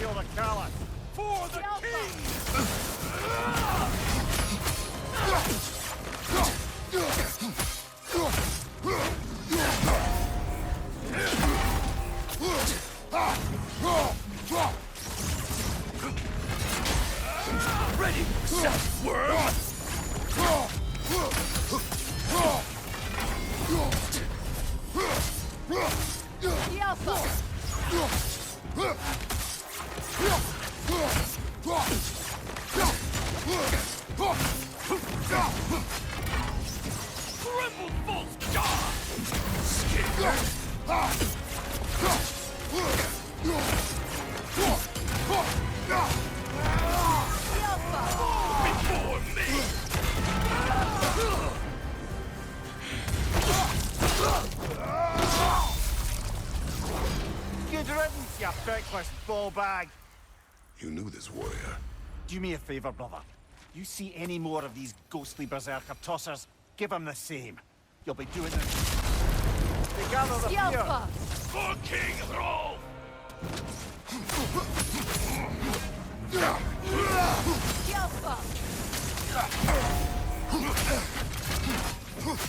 feel the callous. For the king! Ready, set, worm! Tremble, false god! Before me! Good riddance, you feckless ball bag. You knew this warrior. Do me a favor, brother. You see any more of these ghostly berserker tossers, give them the same. You'll be doing it. They gather the fear. For King Thrall!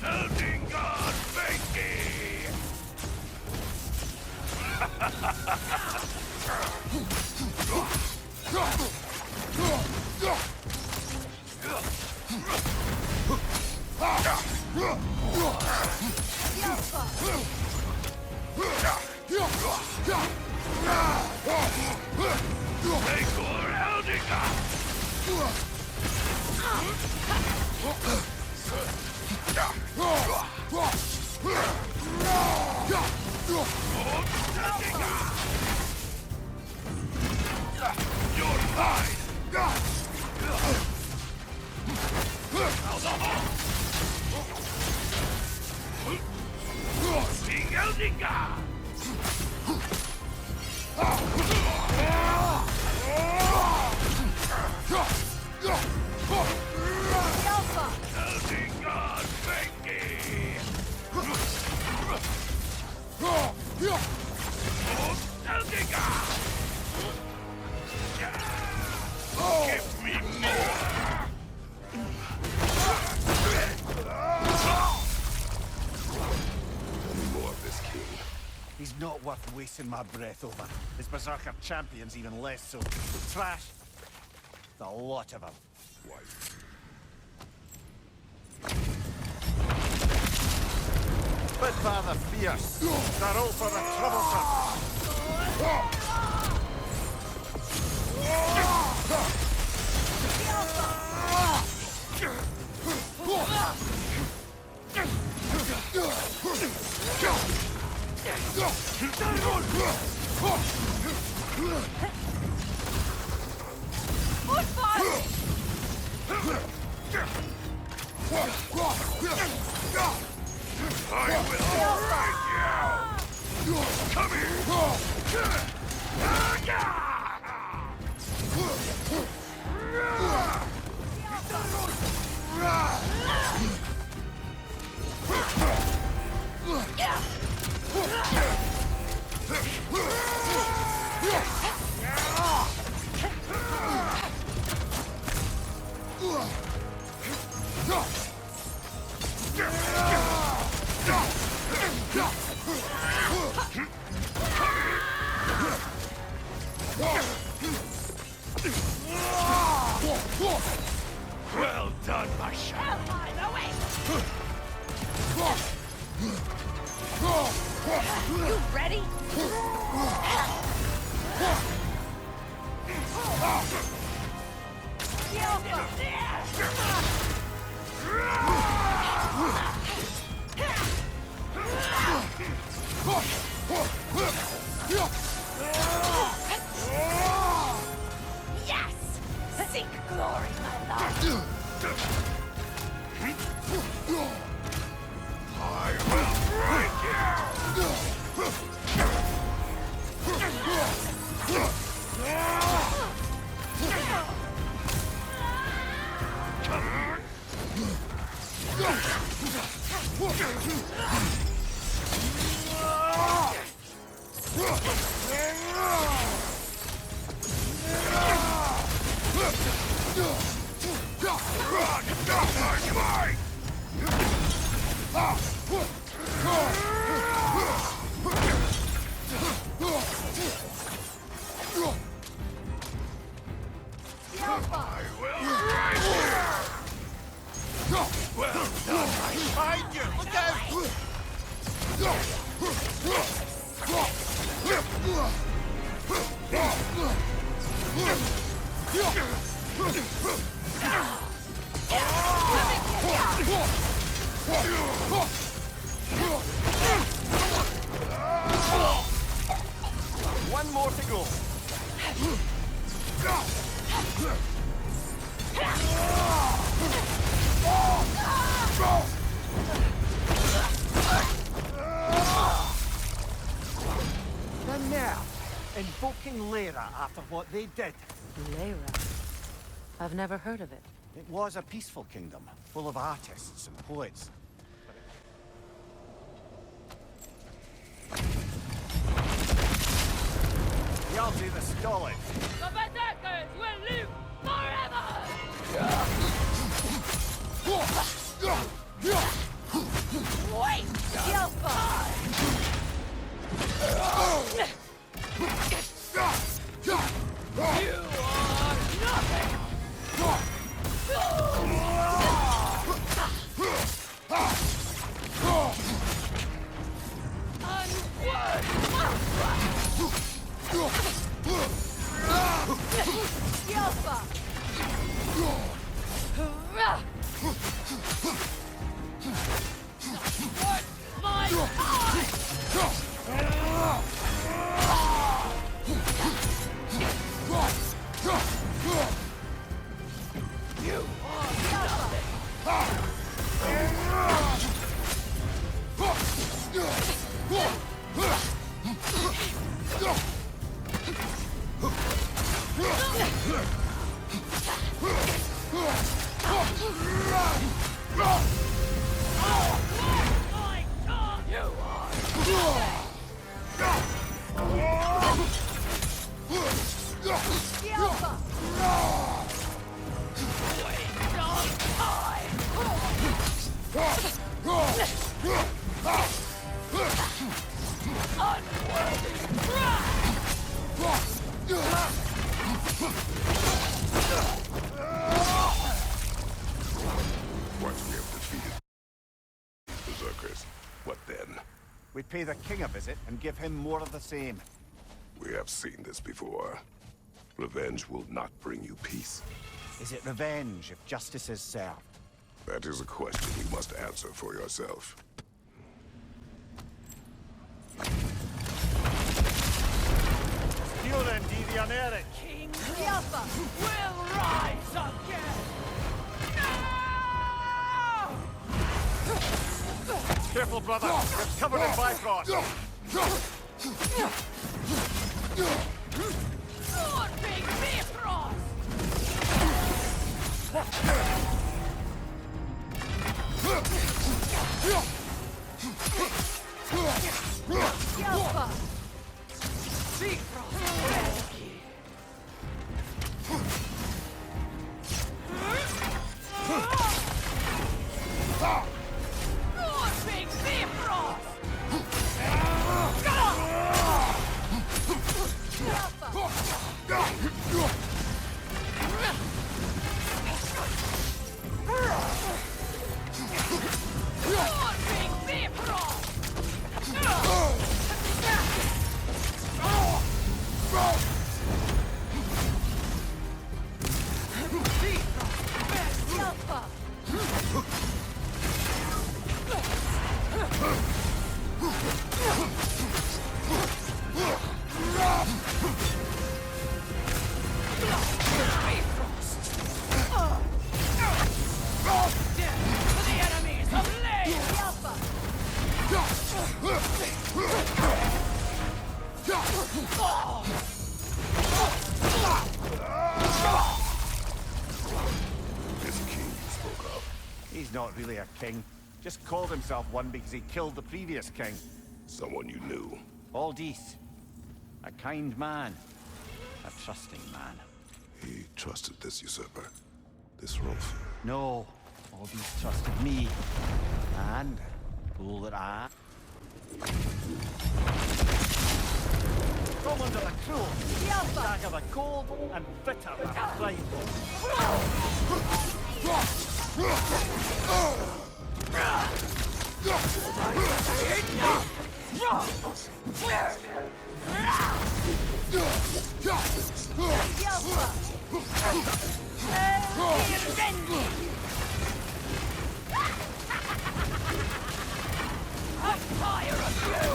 Elden God, Fakey! Megor Eldinger! You're mine! King Eldinger! Eldinger, Fakey! Eldinger! Give me more! Any more of this king? He's not worth wasting my breath over. His berserker champion's even less so. Trash. The lot of them. Wife. Spitfire fierce. They're all for the troublesome. I will right you! Come Well done, my shot. You ready? Yes! Seek glory, my love. I will break you! Come on! One more to go. And now, invoking Lyra after what they did. Lyra. I've never heard of it. It was a peaceful kingdom, full of artists and poets. Y'all do the stalling. The Berserkers will live forever! Wait! You are nothing! Once we have defeated Berserkers, what then? We pay the king a visit and give him more of the same. We have seen this before. Revenge will not bring you peace. Is it revenge if justice is served? That is a question you must answer for yourself. Stjórn di Ragnarök. King Alpha will rise again! No! Careful, brother. You're covered in Bifrost. Lord Big Bifrost! Alpha! Bifrost! Lord Big Bifrost! Lord Big Bifrost! This king you spoke of, He's not really a king. Just called himself one because he killed the previous king. someone you knew. Aldith. A kind man. A trusting man. He trusted this usurper, this Rolf. No. Aldith trusted me. And, fool that I... Come under the cruel, dagger the cold, and bitter the pride. I'm tired of you!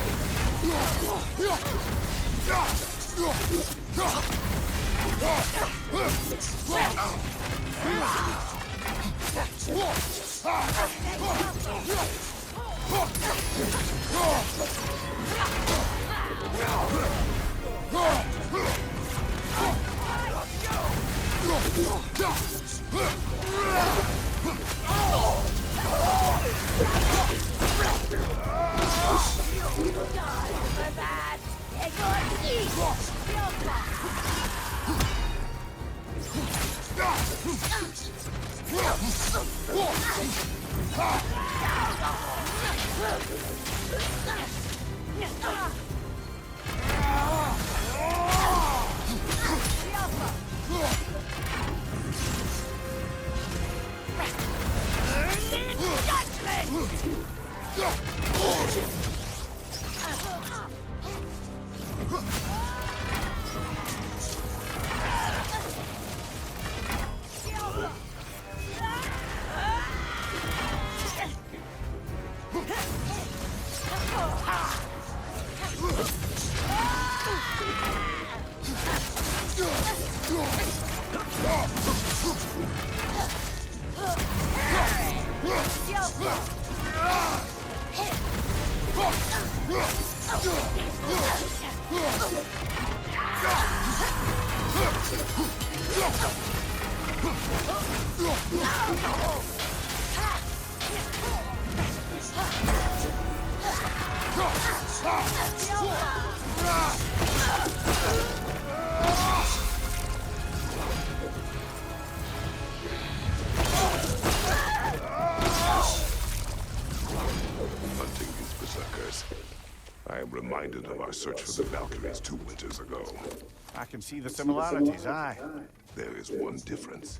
Hunting these berserkers. I am reminded of our search for the Valkyries 2 winters ago. I can see the similarities, aye. There is one difference.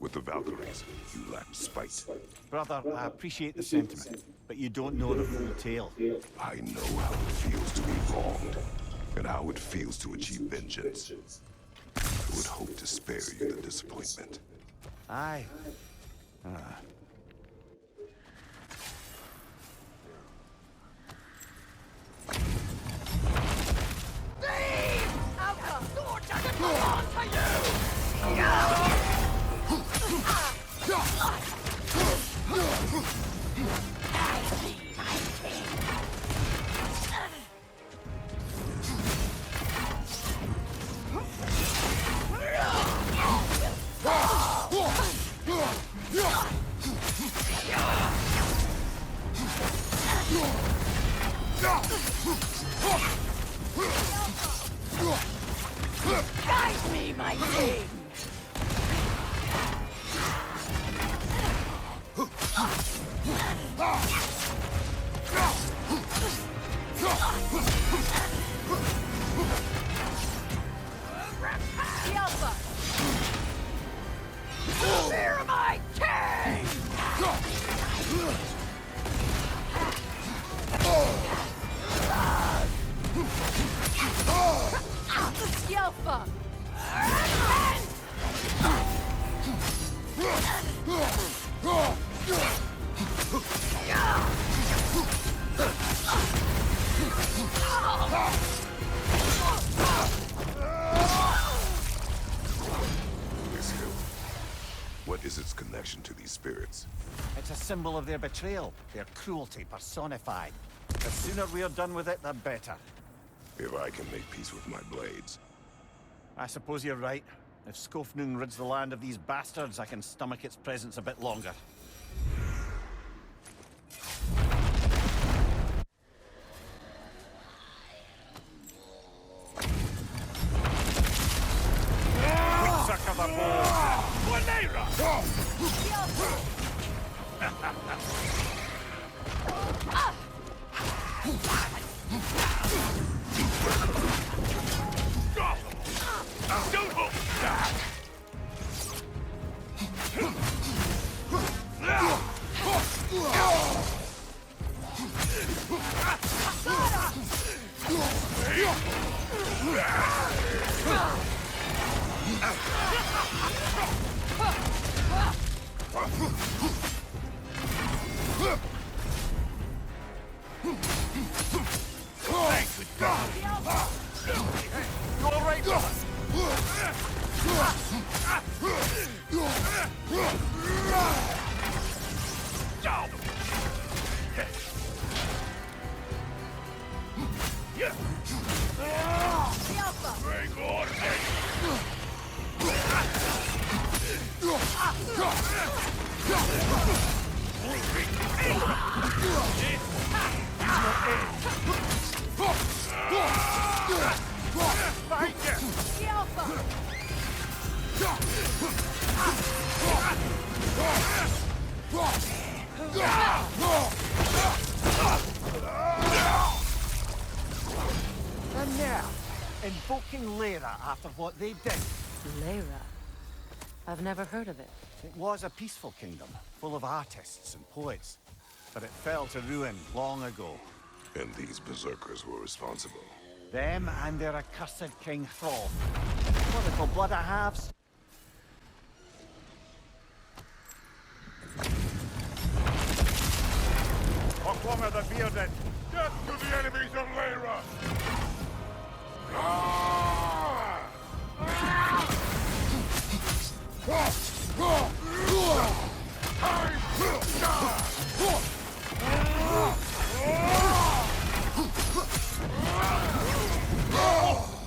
With the Valkyries, you lack spite. Brother, I appreciate the sentiment, but you don't know the full tale. I know how it feels to be wronged, and how it feels to achieve vengeance. I would hope to spare you the disappointment. Aye. Guide me, my king! Alpha! Fear my king! Alpha! This hill. What is its connection to these spirits? It's a symbol of their betrayal, their cruelty personified. The sooner we're done with it, the better. If I can make peace with my blades. I suppose you're right. If Skofnung rids the land of these bastards, I can stomach its presence a bit longer. Berserker the bow! Don't hold back! Thank good God. You all right, brother? Bring on And now, invoking Lyra after what they did. Lyra. I've never heard of it. It was a peaceful kingdom, full of artists and poets. But it fell to ruin long ago. And these berserkers were responsible. Them and their accursed King Thrall. What little blood I have. Aquama the Bearded! Death to the enemies of Lyra!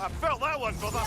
I felt that one, brother.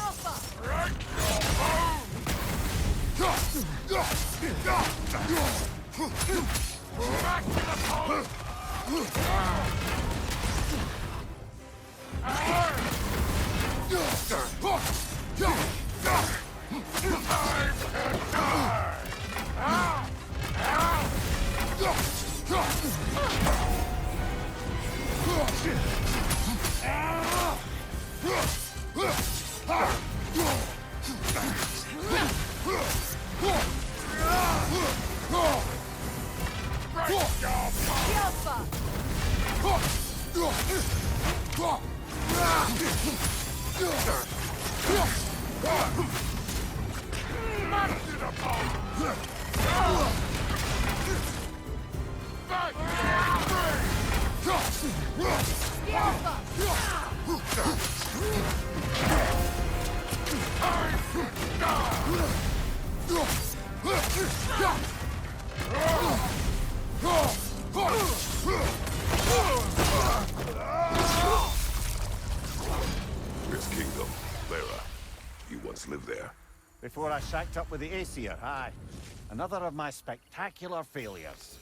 This kingdom, Lyra. You once lived there. Before I shacked up with the Aesir, aye. Another of my spectacular failures.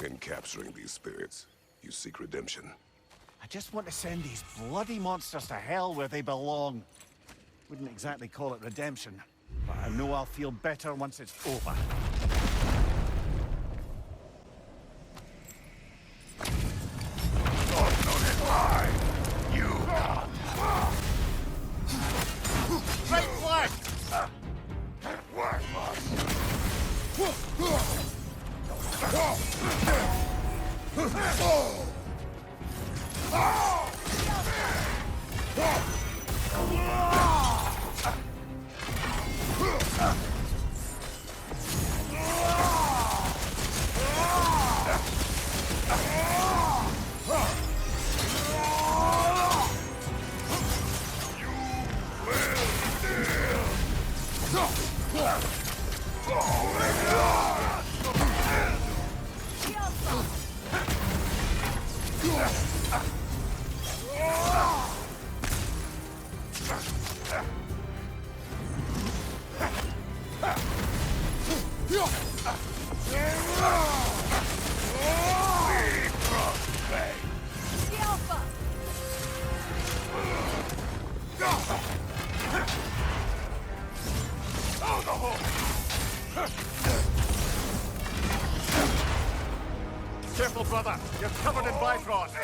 In capturing these spirits, you seek redemption. I just want to send these bloody monsters to hell where they belong. Wouldn't exactly call it redemption, but I know I'll feel better once it's over. Right flag! Careful, brother. You're covered in Bifrost.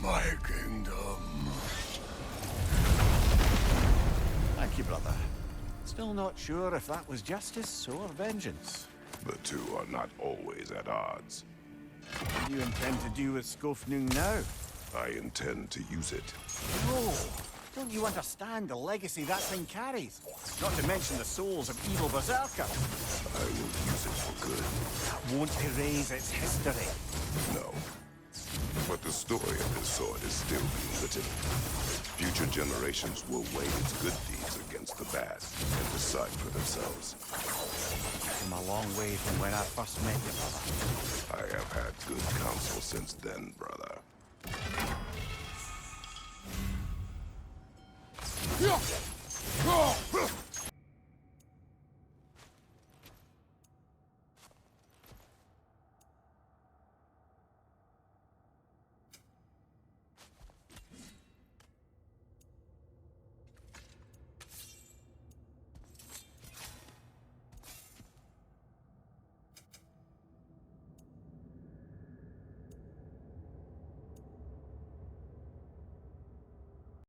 My kingdom. Thank you, brother. Still not sure if that was justice or vengeance. The two are not always at odds. What do you intend to do with Skofnung now? I intend to use it. No! Don't you understand the legacy that thing carries? Not to mention the souls of evil berserkers. I will use it for good. That won't erase its history. No. But the story of this sword is still being written. Future generations will weigh its good deeds against the bad and decide for themselves. I'm a long way from when I first met you, brother. I have had good counsel since then, brother. Yeah.